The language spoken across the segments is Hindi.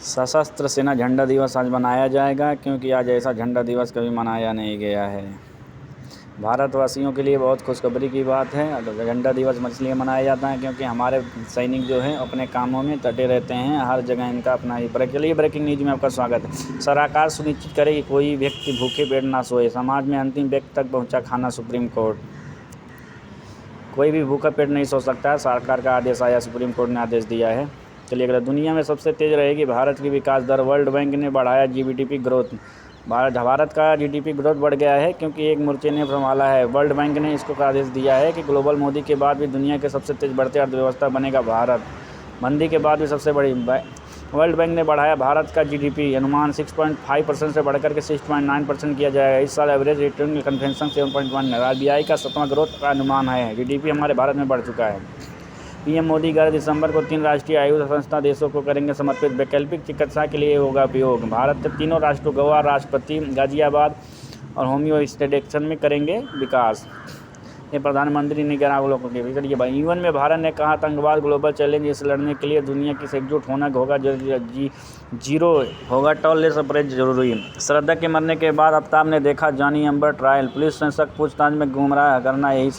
सशस्त्र सेना झंडा दिवस आज मनाया जाएगा, क्योंकि आज ऐसा झंडा दिवस कभी मनाया नहीं गया है। भारतवासियों के लिए बहुत खुशखबरी की बात है। झंडा दिवस इसलिए मनाया जाता है क्योंकि हमारे सैनिक जो हैं अपने कामों में डटे रहते हैं। हर जगह इनका अपना ही चलिए ब्रेकिंग न्यूज में आपका स्वागत है। सरकार सुनिश्चित करे कि कोई व्यक्ति भूखे पेट ना सोए। समाज में अंतिम व्यक्ति तक पहुँचा खाना। Supreme court. कोई भी भूखा पेट नहीं सो सकता है, सरकार का आदेश आया। सुप्रीम कोर्ट ने आदेश दिया है। चलिए अगला, दुनिया में सबसे तेज़ रहेगी भारत की विकास दर। वर्ल्ड बैंक ने बढ़ाया जीडीपी ग्रोथ। भारत का जीडीपी ग्रोथ बढ़ गया है क्योंकि एक मोर्चे ने संभाला है। वर्ल्ड बैंक ने इसको आदेश दिया है कि ग्लोबल मोदी के बाद भी दुनिया के सबसे तेज़ बढ़ते अर्थव्यवस्था बनेगा भारत। मंदी के बाद भी सबसे बड़ी। वर्ल्ड बैंक ने बढ़ाया भारत का जीडीपी अनुमान 6.5% से बढ़कर के 6.9% किया जाएगा। इस साल एवरेज रिटर्न कन्वेंशन 7.1 है। RBI का 7वां ग्रोथ का अनुमान है। जीडीपी हमारे भारत में बढ़ चुका है। पीएम मोदी 11 दिसंबर को 3 राष्ट्रीय आयुष संस्था देशों को करेंगे समर्पित। वैकल्पिक चिकित्सा के लिए होगा उपयोग। भारत के तीनों राष्ट्रों गोवा, राष्ट्रपति, गाजियाबाद और होम्यो स्टेडिक्शन में करेंगे विकास। ये प्रधानमंत्री ने 11 लोगों के चलिए यूएन में भारत ने कहा आतंकवाद ग्लोबल चैलेंज, इसे लड़ने के लिए दुनिया की एकजुट होना होगा। जीरो होगा टॉलरेंस अप्रोच जरूरी। श्रद्धा के मरने के बाद आफ्ताब ने देखा जॉनी एम्बर ट्रायल। पुलिस ने शक पूछताछ में गुमराह करना यही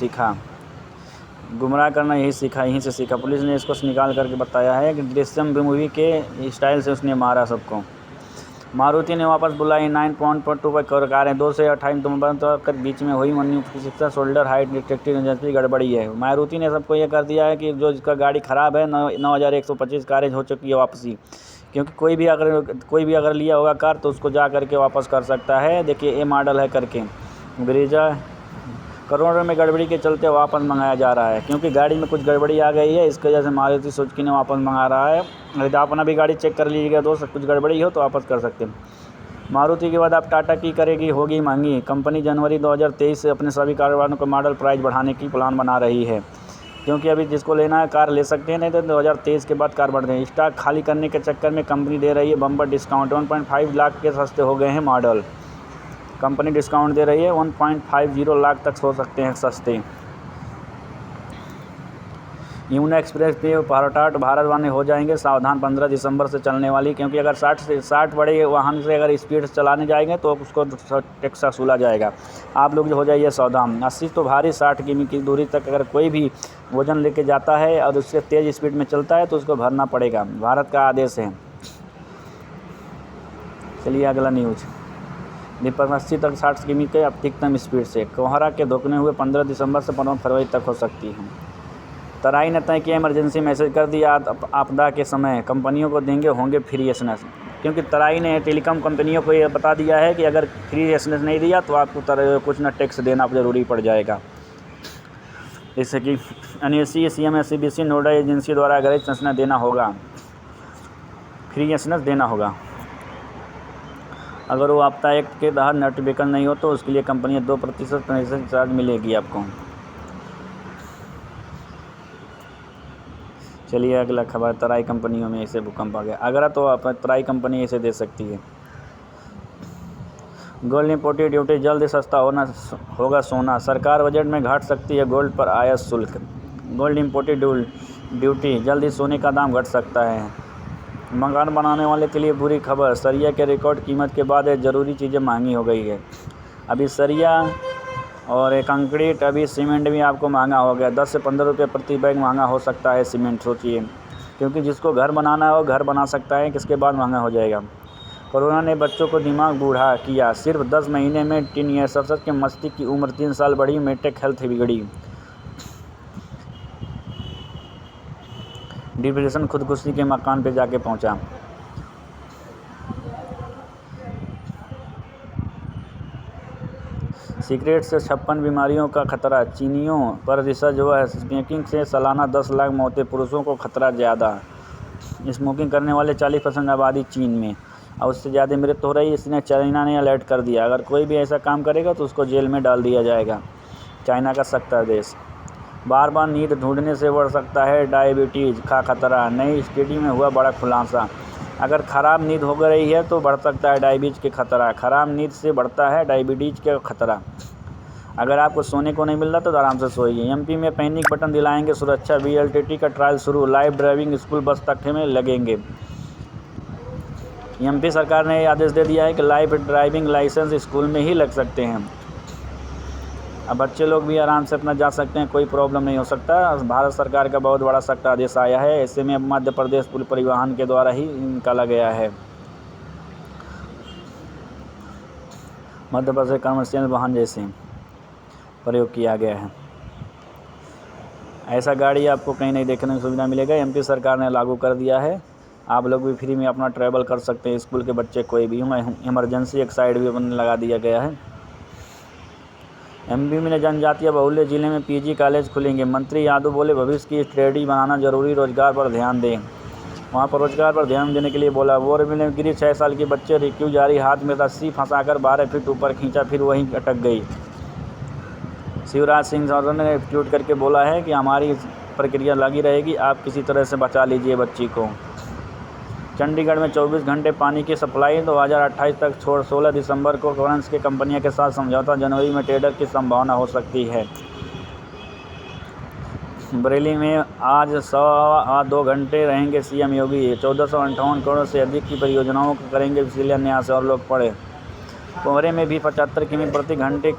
सीखा। यहीं से सीखा। पुलिस ने इसको निकाल करके बताया है कि दृश्यम मूवी के स्टाइल से उसने मारा सबको। मारुति ने वापस बुलाई 9.25 करोड़ कारें। 2 से 28 नवंबर तक बीच में हुई manufacturing shoulder height detective agency गड़बड़ी है। मारुति ने सबको ये कर दिया है कि जो जिसका गाड़ी ख़राब है 9,125 कारें हो चुकी है वापसी। क्योंकि कोई भी अगर लिया होगा कार तो उसको जा करके वापस कर सकता है। देखिए ये मॉडल है करके ब्रीजा करोड़ों में गड़बड़ी के चलते वापस मंगाया जा रहा है, क्योंकि गाड़ी में कुछ गड़बड़ी आ गई है। इसकी वजह से मारुति सुजुकी ने वापस मंगा रहा है। यदि आप अपना भी गाड़ी चेक कर लीजिएगा तो कुछ गड़बड़ी हो तो वापस कर सकते हैं। मारुति के बाद अब टाटा की करेगी होगी महंगी। कंपनी जनवरी 2023 से अपने सभी कारोबारों का मॉडल प्राइस बढ़ाने की प्लान बना रही है, क्योंकि अभी जिसको लेना है कार ले सकते हैं, नहीं तो 2023 के बाद कार बढ़ रहे हैं। स्टॉक खाली करने के चक्कर में कंपनी दे रही है बम्पर डिस्काउंट। 1.5 लाख के सस्ते हो गए हैं मॉडल। कंपनी डिस्काउंट दे रही है 1.50 लाख तक हो सकते हैं सस्ते। यमुना एक्सप्रेस पे भारत वाले हो जाएंगे सावधान। 15 दिसंबर से चलने वाली, क्योंकि अगर 60 बड़े वाहन से अगर स्पीड चलाने जाएंगे तो उसको टैक्स वसूला जाएगा। आप लोग जो हो जाइए सावधान। 80 तो भारी, 60 किमी की दूरी तक अगर कोई भी वजन लेके जाता है और उससे तेज़ स्पीड में चलता है तो उसको भरना पड़ेगा। भारत का आदेश है। चलिए अगला न्यूज़। दीपक 80 तक 60 किमी के अधिकतम स्पीड से। कोहरा के धोखने हुए 15 दिसंबर से 15 फरवरी तक हो सकती है। तराई ने तय किया इमरजेंसी मैसेज कर दिया आपदा के समय कंपनियों को होंगे फ्री एसएमएस। क्योंकि तराई ने टेलीकॉम कंपनियों को ये बता दिया है कि अगर फ्री एसएमएस नहीं दिया तो आपको कुछ ना टैक्स देना ज़रूरी पड़ जाएगा। जैसे कि NSE, CMS, नोडा एजेंसी द्वारा अगर एसएमएस देना होगा, फ्री एसएमएस देना होगा। अगर वो आपदा एक्ट के तहत नोटिफिकेशन नहीं हो तो उसके लिए कंपनियां 2% ट्रांजेक्शन चार्ज मिलेगी आपको। चलिए अगला खबर। तराई कंपनियों में ऐसे भूकंप आ गया। अगर तो आप तराई कंपनी ऐसे दे सकती है। गोल्ड इंपोर्ट ड्यूटी जल्द सस्ता होगा सोना। सरकार बजट में घट सकती है गोल्ड पर आयात शुल्क। गोल्ड इंपोर्ट ड्यूटी जल्द ही सोने का दाम घट सकता है। मकान बनाने वाले के लिए बुरी खबर। सरिया के रिकॉर्ड कीमत के बाद ज़रूरी चीज़ें महंगी हो गई है। अभी सरिया और कंक्रीट, अभी सीमेंट भी आपको महंगा हो गया। 10 से 15 रुपये प्रति बैग महंगा हो सकता है सीमेंट। सोचिए, क्योंकि जिसको घर बनाना है वो घर बना सकता है, किसके बाद महंगा हो जाएगा। कोरोना ने बच्चों को दिमाग बूढ़ा किया। सिर्फ 10 महीने में टीन ईयर्स के मस्तिष्क की उम्र 3 साल बढ़ी। मेंटल हेल्थ बिगड़ी। डिप्रेशन खुदकुशी के मकान पे जाके पहुंचा। सिगरेट से 56 बीमारियों का खतरा। चीनियों पर रिसर्च हुआ है। स्मोकिंग से सालाना 10 लाख मौतें। पुरुषों को खतरा ज़्यादा। स्मोकिंग करने वाले 40% आबादी चीन में और उससे ज़्यादा मृत्यु हो रही है। इसने चाइना ने अलर्ट कर दिया, अगर कोई भी ऐसा काम करेगा तो उसको जेल में डाल दिया जाएगा। चाइना का सख्त आदेश। बार बार नींद ढूंढने से बढ़ सकता है डायबिटीज़ का खतरा। नई स्टडी में हुआ बड़ा खुलासा। अगर ख़राब नींद हो रही है तो बढ़ सकता है डायबिटीज़ के खतरा। ख़राब नींद से बढ़ता है डायबिटीज़ का खतरा। अगर आपको सोने को नहीं मिल रहा तो आराम से सोइए। MP में पैनिक बटन दिलाएंगे सुरक्षा। VLTT का ट्रायल शुरू। लाइव ड्राइविंग स्कूल बस तक में लगेंगे। एमपी सरकार ने आदेश दे दिया है कि लाइव ड्राइविंग लाइसेंस स्कूल में ही लग सकते हैं। अब बच्चे लोग भी आराम से अपना जा सकते हैं, कोई प्रॉब्लम नहीं हो सकता। भारत सरकार का बहुत बड़ा सख्त आदेश आया है। ऐसे में अब मध्य प्रदेश पुल परिवहन के द्वारा ही निकाला गया है। मध्य प्रदेश कमर्शियल वाहन जैसे प्रयोग किया गया है। ऐसा गाड़ी आपको कहीं नहीं देखने की सुविधा मिलेगा। एमपी सरकार ने लागू कर दिया है। आप लोग भी फ्री में अपना ट्रैवल कर सकते हैं। स्कूल के बच्चे कोई भी हों, इमरजेंसी एक साइड भी अपन लगा दिया गया है। एमपी में जनजातीय बहुल्य जिले में पीजी कॉलेज खुलेंगे। मंत्री यादव बोले भविष्य की स्टडी बनाना जरूरी, रोजगार पर ध्यान दें। वहाँ पर रोजगार पर ध्यान देने के लिए बोला। बोरवेल में गिरी 6 साल की बच्चे, रिक्यू जारी, हाथ में रस्सी फंसाकर 12 फीट ऊपर खींचा, फिर वहीं अटक गई। शिवराज सिंह चौहान ने ट्वीट करके बोला है कि हमारी प्रक्रिया लगी रहेगी, आप किसी तरह से बचा लीजिए बच्ची को। चंडीगढ़ में 24 घंटे पानी की सप्लाई 2028 तक छोड़ 16 दिसंबर को करंस के कंपनियों के साथ समझौता। जनवरी में टेंडर की संभावना हो सकती है। बरेली में आज 2 घंटे रहेंगे सीएम योगी। 1458 करोड़ से अधिक की परियोजनाओं को करेंगे शिलान्यास। और लोग पढ़े। कोहरे में भी 75 किमी प्रति घंटे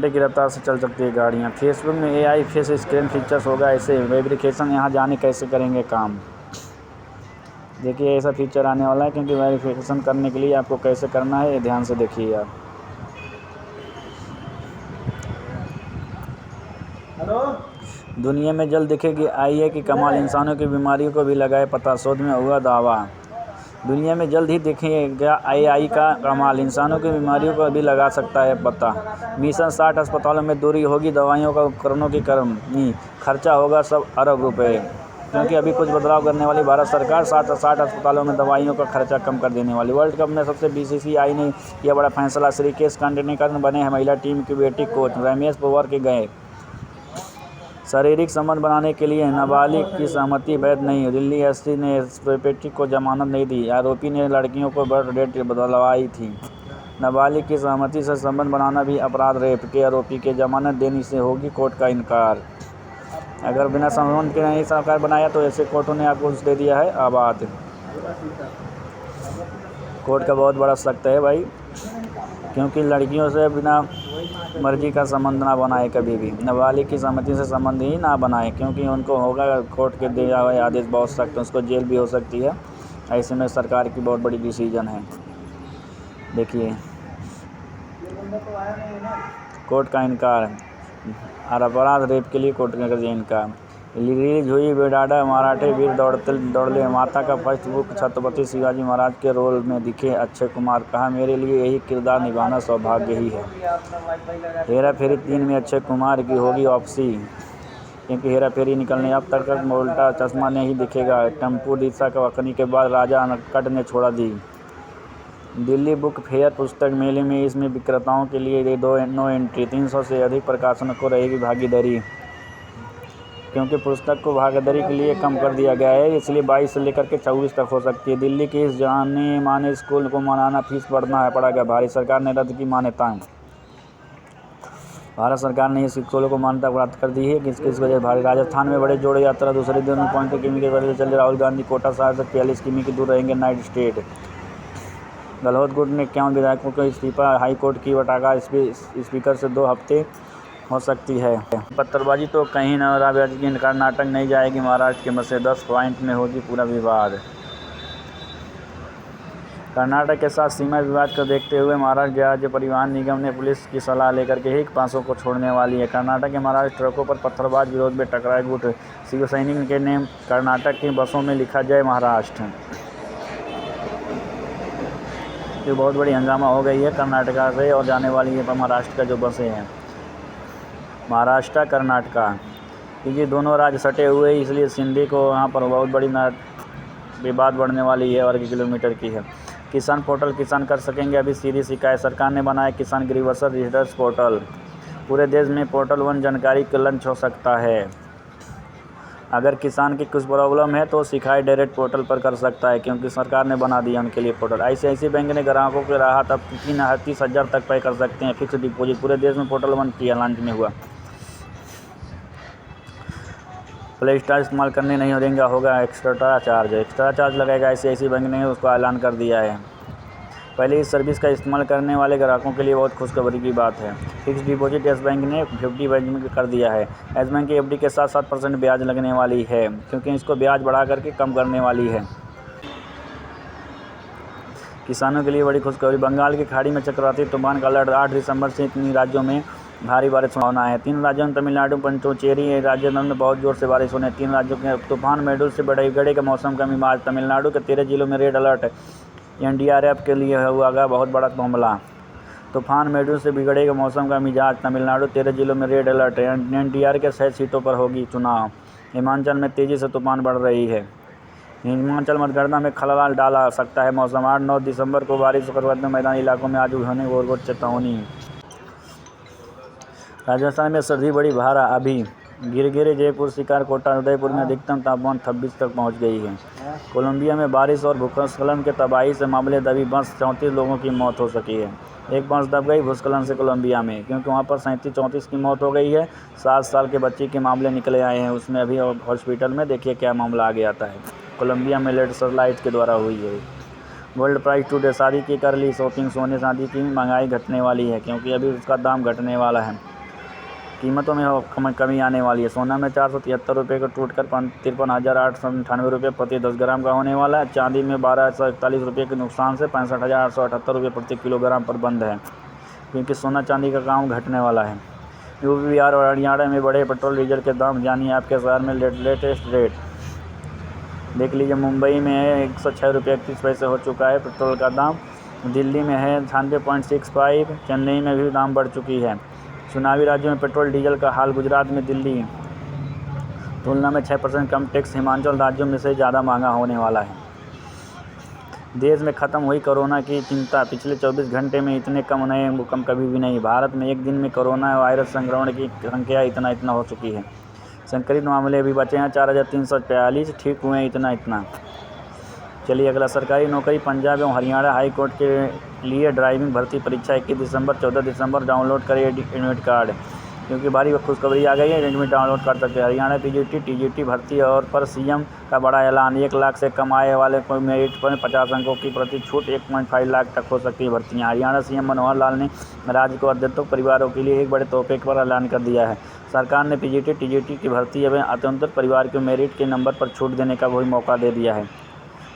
की रफ्तार से चल सकती है गाड़ियाँ। फेसबुक में AI फेस स्क्रीन फीचर्स होगा। ऐसे वेरिफिकेशन यहाँ जाने कैसे करेंगे काम। देखिए ऐसा फीचर आने वाला है, क्योंकि वेरिफिकेशन करने के लिए आपको कैसे करना है, ध्यान से देखिए आप। दुनिया में जल्द दिखेगी AI की कमाल, इंसानों की बीमारियों को भी लगाए पता, शोध में हुआ दावा। दुनिया में जल्द ही दिखेगा AI का कमाल, इंसानों की बीमारियों को भी लगा सकता है पता। मिशन 60 अस्पतालों में दूरी होगी, दवाइयों का उपकरणों की कमी, खर्चा होगा सब अरब रुपए। क्योंकि अभी कुछ बदलाव करने वाली भारत सरकार 60 अस्पतालों में दवाइयों का खर्चा कम कर देने वाली। वर्ल्ड कप में सबसे BCCI ने किया बड़ा फैसला। श्रीकेश कांडनेकर बने हैं महिला टीम की बेटी कोच। रमेश पवार के गए। शारीरिक संबंध बनाने के लिए नाबालिग की सहमति वैध नहीं। दिल्ली SC ने प्रोपेटी को जमानत नहीं दी। आरोपी ने लड़कियों को बर्थ डेट बदलवाई थी। नाबालिग की सहमति से संबंध बनाना भी अपराध। रेप के आरोपी के जमानत देने से होगी कोर्ट का इनकार। अगर बिना संबंध के नहीं सरकार बनाया तो ऐसे कोर्टों ने आपको दे दिया है आबाद। कोर्ट का बहुत बड़ा सख्त है भाई, क्योंकि लड़कियों से बिना मर्जी का संबंध ना बनाए, कभी भी नाबालिग की सहमति से संबंध ही ना बनाए, क्योंकि उनको होगा कोर्ट के दिया हुआ आदेश बहुत सख्त, उसको जेल भी हो सकती है। ऐसे में सरकार की बहुत बड़ी डिसीजन है। देखिए कोर्ट का इनकार और अपराध रेप के लिए कोर्ट का कर दिया इनकार। रिलीज हुई बेडाडा मराठे वीर दौड़ले माता का फर्स्ट बुक। छत्रपति शिवाजी महाराज के रोल में दिखे अक्षय कुमार। कहा मेरे लिए यही किरदार निभाना सौभाग्य ही है। हेरा फेरी 3 में अक्षय कुमार की होगी वापसी, क्योंकि हेरा फेरी निकलने अब तक उल्टा चश्मा नहीं दिखेगा। टम्पू दिशा का वकनी के बाद राजा अनकट ने छोड़ा दी। दिल्ली बुक फेयर पुस्तक मेले में इसमें विक्रेताओं के लिए नो एंट्री। 300 से अधिक प्रकाशनों को रहेगी भागीदारी, क्योंकि पुस्तक को भागीदारी के लिए कम कर दिया गया है, इसलिए 22 से लेकर के 24 तक हो सकती है। दिल्ली के इस जाने माने स्कूल को मनाना फीस पड़ेगा भारी। सरकार ने रद्द की मान्यताएं। भारत सरकार ने इस स्कूलों को मान्यता प्राप्त कर दी है। किस वजह भारी। राजस्थान में बड़े जोड़े यात्रा दूसरे दिन 0.2 किमी के वजह चले। राहुल गांधी कोटा शहर से 43 किमी की दूर रहेंगे नाइट स्टेट। गहलोत गुट ने 51 विधायकों को इस्तीफा। हाईकोर्ट की वटाका स्पीकर से 2 हफ्ते हो सकती है। पत्थरबाजी तो कहीं न राजनीति की कर्नाटक नहीं जाएगी। महाराष्ट्र के मसले 10 पॉइंट में होगी पूरा विवाद। कर्नाटक के साथ सीमा विवाद को देखते हुए महाराष्ट्र राज्य परिवहन निगम ने पुलिस की सलाह लेकर के ही पासों को छोड़ने वाली है। कर्नाटक के महाराष्ट्र ट्रकों पर पत्थरबाज विरोध में टकराए गुट। शिवसैनिक के ने कर्नाटक की बसों में लिखा जय महाराष्ट्र। ये बहुत बड़ी हंगामा हो गई है कर्नाटका से और जाने वाली है महाराष्ट्र का जो बसें हैं। महाराष्ट्र कर्नाटका, क्योंकि दोनों राज्य सटे हुए, इसलिए सिंधी को यहाँ पर बहुत बड़ी विवाद बढ़ने वाली है। वर्ग किलोमीटर की है। किसान पोर्टल किसान कर सकेंगे अभी सीधी शिकायत। सरकार ने बनाया किसान ग्रीवंस रजिस्टर्स पोर्टल। पूरे देश में पोर्टल 1 जानकारी का लॉन्च हो सकता है। अगर किसान की कुछ प्रॉब्लम है तो शिकायत डायरेक्ट पोर्टल पर कर सकता है, क्योंकि सरकार ने बना दिया उनके लिए पोर्टल। ICICI बैंक ने ग्राहकों को राहत, अब 30,000 तक पे कर सकते हैं फिक्स डिपॉजिट। पूरे देश में पोर्टल 1 किया लॉन्च में हुआ। प्ले स्टोर इस्तेमाल करने नहीं देंगे, होगा एक्स्ट्रा चार्ज लगेगा। ICICI बैंक ने उसका ऐलान कर दिया है। पहले इस सर्विस का इस्तेमाल करने वाले ग्राहकों के लिए बहुत खुशखबरी की बात है। फिक्स डिपॉजिट येस बैंक ने 50 बैंक कर दिया है। येस बैंक की FD के साथ 7% ब्याज लगने वाली है, क्योंकि इसको ब्याज बढ़ा करके कम करने वाली है। किसानों के लिए बड़ी खुशखबरी। बंगाल की खाड़ी में चक्रवाती तूफान का अलर्ट। 8 दिसंबर से 3 राज्यों में भारी बारिश होना है। 3 राज्यों में तमिलनाडु, पुडुचेरी राज्यों में बहुत जोर से बारिश होने। 3 राज्यों के तूफान मेडुल से बिगड़े का मौसम का मिजाज। तमिलनाडु के 13 जिलों में रेड अलर्ट। NDRF के लिए हुआ बहुत बड़ा मामला। तूफान मेडुल से बिगड़ेगा मौसम का मिजाज। तमिलनाडु 13 जिलों में रेड अलर्ट। NDR के 6 सीटों पर होगी चुनाव। हिमाचल में तेज़ी से तूफान बढ़ रही है। हिमाचल मतगणना में खलल डाला सकता है मौसम। 8-9 दिसंबर को बारिश पर्वतीय मैदानी इलाकों में आज होने और चेतावनी। राजस्थान में सर्दी बड़ी भारा अभी गिरगिरे, जयपुर, शिकार, कोटा, उदयपुर में अधिकतम तापमान 26 तक पहुंच गई है। कोलंबिया में बारिश और भूस्खलन के तबाही से मामले दबी बस 34 लोगों की मौत हो सकी है। एक बस दब गई भूस्खलन से कोलंबिया में, क्योंकि वहां पर 34 की मौत हो गई है। 7 साल के बच्चे के मामले निकले आए हैं उसमें अभी हॉस्पिटल में। देखिए क्या मामला आगे आता है। कोलंबिया में लैंडस्लाइड के द्वारा हुई है। Gold price today. शादी की कर ली शॉपिंग। सोने चांदी की महंगाई घटने वाली है, क्योंकि अभी उसका दाम घटने वाला है। कीमतों में कमी आने वाली है। सोना में 473 रुपये का टूटकर 53,898 रुपये प्रति 10 ग्राम का होने वाला है। चांदी में 1,241 रुपये के नुकसान से 65,878 रुपये प्रति किलोग्राम पर बंद है, क्योंकि सोना चांदी का काम घटने वाला है। UP, बिहार और हरियाणा में बढ़े पेट्रोल डीजल के दाम। जानिए आपके शहर में लेटेस्ट रेट। देख लीजिए, मुंबई में है 106 रुपये 31 पैसे हो चुका है पेट्रोल का दाम। दिल्ली में है 96.65। चेन्नई में भी दाम बढ़ चुकी है। चुनावी राज्यों में पेट्रोल डीजल का हाल। गुजरात में दिल्ली तुलना में 6% कम टैक्स। हिमाचल राज्यों में से ज़्यादा महंगा होने वाला है। देश में ख़त्म हुई कोरोना की चिंता। पिछले 24 घंटे में इतने कम नए भूकंप कभी भी नहीं। भारत में एक दिन में कोरोना वायरस संक्रमण की संख्या इतना हो चुकी है। संक्रमित मामले भी बचे हैं 4,342। ठीक हुए इतना। चलिए अगला। सरकारी नौकरी। पंजाब एवं हरियाणा हाई कोर्ट के लिए ड्राइविंग भर्ती परीक्षा 21 दिसंबर 14 दिसंबर। डाउनलोड करें एडमिट कार्ड, क्योंकि भारी खुशखबरी आ गई है। एडमिट डाउनलोड कर सकते हैं। हरियाणा PGT TGT भर्ती और पर CM का बड़ा ऐलान। 1 लाख से कम आय वाले को मेरिट पर 50 अंकों की प्रति छूट। 1.5 लाख तक हो सकती है भर्तियाँ। हरियाणा CM मनोहर लाल ने राज्य को अध्यत्तक परिवारों के लिए एक बड़े तोहफे पर ऐलान कर दिया है। सरकार ने PGT TGT की भर्ती एवं अत्यंतर परिवार के मेरिट के नंबर पर छूट देने का वही मौका दे दिया है,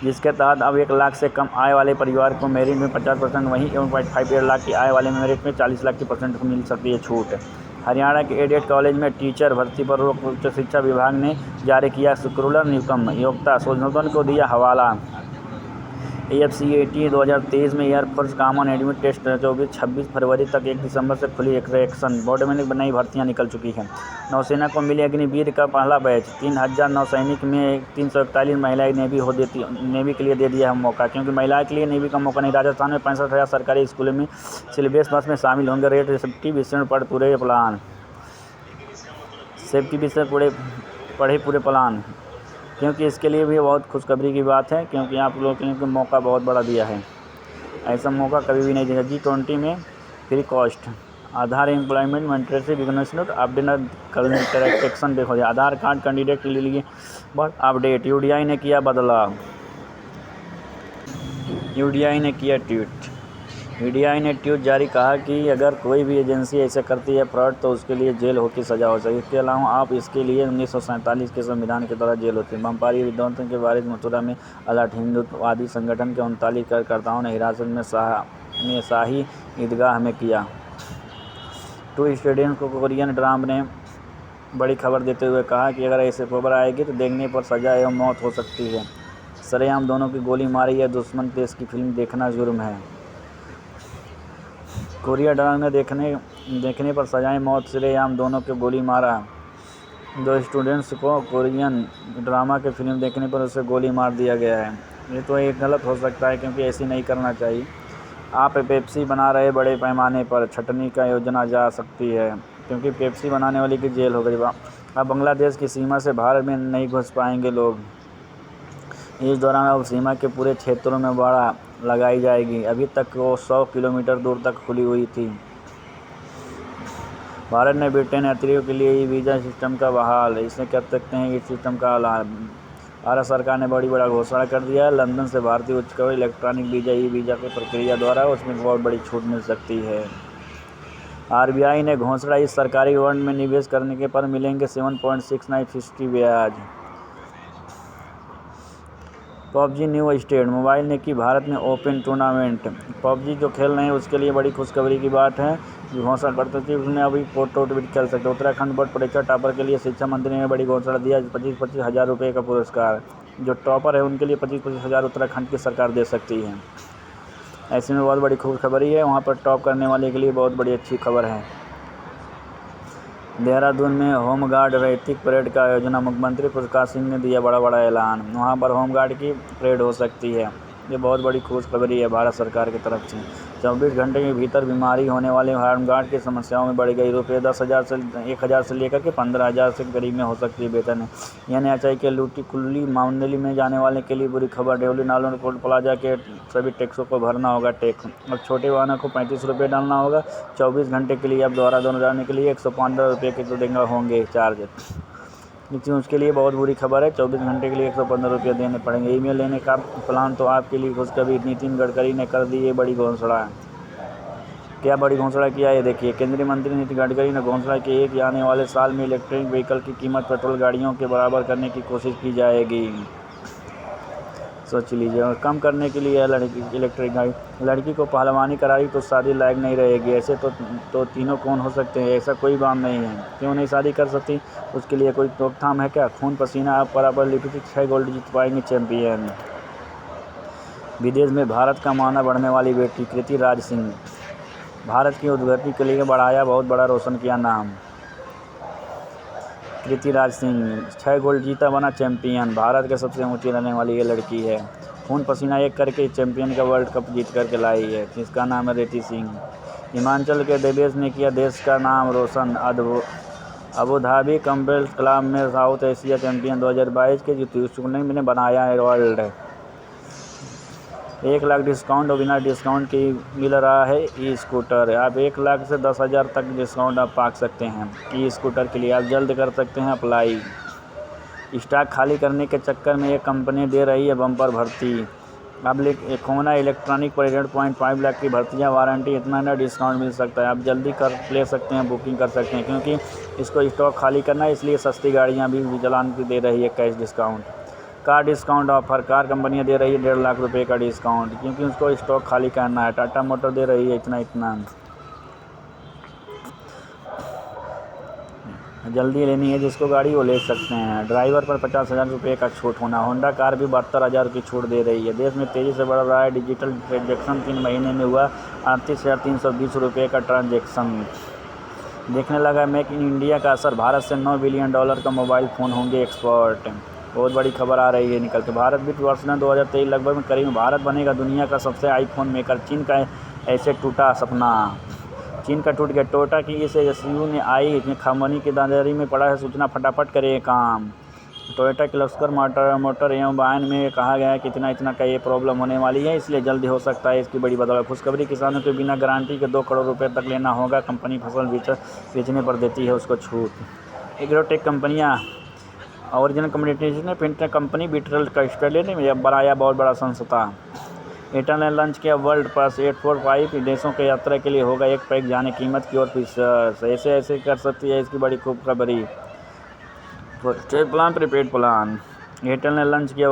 जिसके तहत अब 1 लाख से कम आय वाले परिवार को मेरिट में 50%, वहीं 1.5 लाख की आय वाले मेरिट में 40 लाख की % मिल सकती है छूट। हरियाणा के एडेड कॉलेज में टीचर भर्ती पर रोक। उच्च शिक्षा विभाग ने जारी किया सर्कुलर। न्यूनतम योग्यता संशोधन को दिया हवाला। AFCAT 2023 में एयरफोर्स कॉमन एडमिट टेस्ट 26 फरवरी तक 1 दिसंबर से खुली एक्शन। बोर्ड में नई भर्तियां निकल चुकी हैं। नौसेना को मिली अग्निवीर का पहला बैच। 3,000 नौसैनिक में 341 महिलाएं नेवी के लिए दे दिया है मौका, क्योंकि महिलाओं के लिए नेवी का मौका नहीं। राजस्थान में 65,000 सरकारी स्कूलों में सिलेबस बस में शामिल होंगे। रेट सेफ्टी विषय पर पूरे प्लान। सेफ्टी विषय पढ़े पूरे प्लान, क्योंकि इसके लिए भी बहुत खुशखबरी की बात है, क्योंकि आप लोगों के लिए मौका बहुत बड़ा दिया है। ऐसा मौका कभी भी नहीं दिया। G20 में free cost. Aadhaar employment mentorship beginners note update traction देखो। आधार कार्ड कैंडिडेट के लिए बहुत अपडेट। UDI ने किया बदलाव। UDI ने किया ट्वीट। UDI ने ट्वीट जारी कहा कि अगर कोई भी एजेंसी ऐसा करती है फ्रॉड, तो उसके लिए जेल हो की सज़ा हो सकती है। इसके अलावा आप इसके लिए 1947 के संविधान के द्वारा जेल होती है। बमपारी विध्वंस के बारिश मथुरा में अलर्ट। हिंदुत्ववादी संगठन के 39 कार्यकर्ताओं ने हिरासत में शाही ईदगाह में किया। 2 स्टूडेंट्स को कोरियन ड्रामा ने बड़ी खबर देते हुए कहा कि अगर ऐसे खबर आएगी तो देखने पर सजा एवं मौत हो सकती है। सरेआम दोनों की गोली मारी है। दुश्मन देश की फिल्म देखना जुर्म है। कोरिया ड्रामा में देखने पर सजाएं मौत। सरेआम दोनों की गोली मारा। 2 स्टूडेंट्स को कोरियन ड्रामा के फिल्म देखने पर उसे गोली मार दिया गया है। ये तो एक गलत हो सकता है, क्योंकि ऐसी नहीं करना चाहिए। आप पेप्सी बना रहे बड़े पैमाने पर, छटनी का योजना जा सकती है, क्योंकि पेप्सी बनाने वाली की जेल हो गई। अब बांग्लादेश की सीमा से भारत में नहीं घुस पाएंगे लोग। इस दौरान अब सीमा के पूरे क्षेत्रों में बाड़ा लगाई जाएगी। अभी तक वो 100 किलोमीटर दूर तक खुली हुई थी। भारत ने ब्रिटेन यात्रियों के लिए ई वीज़ा सिस्टम का बहाल, इससे कर सकते हैं इस सिस्टम का लाभ। भारत सरकार ने बड़ा घोषणा कर दिया है। लंदन से भारतीय उच्च को इलेक्ट्रॉनिक वीज़ा ई वीज़ा की प्रक्रिया द्वारा उसमें बहुत बड़ी छूट मिल सकती है। आरबीआई ने घोषणा, इस सरकारी बॉन्ड में निवेश करने के पर मिलेंगे 7.69% ब्याज। पबजी न्यू स्टेट, मोबाइल ने की भारत में ओपन टूर्नामेंट। पबजी जो खेल रहे हैं उसके लिए बड़ी खुशखबरी की बात है। जो घोषणा करते थे उसने अभी फोटो ट्वीट कर सकते। उत्तराखंड बोर्ड परीक्षा टॉपर के लिए शिक्षा मंत्री ने बड़ी घोषणा दिया, 25-25 हज़ार रुपये का पुरस्कार। जो टॉपर है उनके लिए 25-25 हज़ार उत्तराखंड की सरकार दे सकती है। ऐसे में बहुत बड़ी खुशखबरी है, वहाँ पर टॉप करने वाले के लिए बहुत बड़ी अच्छी खबर है। देहरादून में होमगार्ड रैतिक परेड का आयोजन, मुख्यमंत्री प्रकाश सिंह ने दिया बड़ा ऐलान। वहाँ पर होमगार्ड की परेड हो सकती है। ये बहुत बड़ी खुशखबरी है भारत सरकार की तरफ से। 24 घंटे के भीतर बीमारी होने वाले होमगार्ड की समस्याओं में बढ़ गई। रुपये 10,000 से 1,000 से लेकर के 15,000 से करीब में हो सकती है वेतन। NHI के लूटी कुल्ली मामले में जाने वाले के लिए बुरी खबर। डेवली नालों टोल प्लाजा के सभी टैक्सों को भरना होगा टैक्स। अब छोटे वाहनों को 35 रुपये डालना होगा। 24 घंटे के लिए अब दोबारा जाने के लिए 115 रुपये के तो देंगे होंगे चार्ज। लेकिन उसके लिए बहुत बुरी खबर है, 24 घंटे के लिए 115 रुपये देने पड़ेंगे। ईमेल लेने का प्लान तो आपके लिए खुशखबरी, नितिन गडकरी ने कर दी ये बड़ी घोषणा। क्या बड़ी घोषणा किया है देखिए। केंद्रीय मंत्री नितिन गडकरी ने घोषणा की है कि आने वाले साल में इलेक्ट्रिक व्हीकल की कीमत पेट्रोल गाड़ियों के बराबर करने की कोशिश की जाएगी। सोच लीजिए, और कम करने के लिए इलेक्ट्रिक गाड़ी। लड़की को पहलवानी कराई तो शादी लायक नहीं रहेगी। ऐसे तो तीनों कौन हो सकते हैं, ऐसा कोई बात नहीं है। क्यों नहीं शादी कर सकती, उसके लिए कोई रोकथाम है क्या? खून पसीना आप बराबर लिपस्टिक 6 गोल्ड जीत पाएंगे चैंपियन। विदेश में भारत का माना बढ़ने वाली बेटी कृति राज सिंह, भारत की उद्गति के लिए बढ़ाया, बहुत बड़ा रोशन किया नाम। कृति राज सिंह 6 गोल्ड जीता, बना चैंपियन। भारत के सबसे ऊंची रहने वाली ये लड़की है। खून पसीना एक करके चैंपियन का वर्ल्ड कप जीत करके लाई है, जिसका नाम है रिति सिंह। हिमाचल के देवेश ने किया देश का नाम रोशन। अबू धाबी कॉमनवेल्थ क्लब में साउथ एशिया चैंपियन 2022 के जीतने ने बनाया है वर्ल्ड। 1 लाख डिस्काउंट और बिना डिस्काउंट की मिल रहा है ई स्कूटर। आप 1 लाख से 10,000 तक डिस्काउंट आप पा सकते हैं ई स्कूटर के लिए। आप जल्द कर सकते हैं अप्लाई। स्टॉक खाली करने के चक्कर में एक कंपनी दे रही है बम्पर भर्ती। अब खोना इलेक्ट्रॉनिक पर 8.5 लाख की भर्तियाँ, वारंटी, इतना ना डिस्काउंट मिल सकता है। आप जल्दी कर ले सकते हैं, बुकिंग कर सकते हैं, क्योंकि इसको स्टॉक खाली करना है। इसलिए सस्ती गाड़ियाँ भी चलान की दे रही है cash discount. Car discount offer, car कंपनियां दे रही है 1.5 लाख रुपए का डिस्काउंट, क्योंकि उसको स्टॉक खाली करना है। टाटा मोटर दे रही है इतना। जल्दी लेनी है जिसको गाड़ी वो ले सकते हैं। ड्राइवर पर 50,000 रुपये का छूट होना। होंडा कार भी 72,000 की छूट दे रही है। देश में तेज़ी से बढ़ रहा है डिजिटल ट्रांजेक्शन। 3 महीने में हुआ 38,320 रुपये का ट्रांजेक्शन। देखने लगा मेक इन इंडिया का असर। भारत से $9 बिलियन का मोबाइल फ़ोन होंगे एक्सपोर्ट। बहुत बड़ी खबर आ रही है निकल के। भारत भी वर्ष 2023 लगभग में करीब भारत बनेगा दुनिया का सबसे आईफोन मेकर। चीन का ऐसे टूटा सपना, चीन का टूट गया। टोयोटा की इस SUV ने आई खामोनी की दादागिरी में पड़ा है सूचना, फटाफट करे काम। टोयोटा के लश्कर मोटर एवं वाहन में कहा गया है कि इतना का ये प्रॉब्लम होने वाली है, इसलिए जल्दी हो सकता है इसकी बड़ी बदलाव। खुशखबरी, किसानों के बिना गारंटी के 2 करोड़ रुपये तक लेना होगा। कंपनी फसल बेचने पर देती है उसको छूट। एग्रोटेक कंपनियाँ, ओरिजिनल कम्युनिकेशन ने फिनटेक कंपनी बिटरल का ऑस्ट्रेलिया ने बनाया बहुत बड़ा संस्था। एयरटेल ने लॉन्च किया वर्ल्ड पास 845 देशों के यात्रा के लिए होगा 1 पैक जाने कीमत की और फीचर्स। ऐसे कर सकती है इसकी बड़ी खूब खबरी। Prepaid plan. एयरटेल ने लॉन्च किया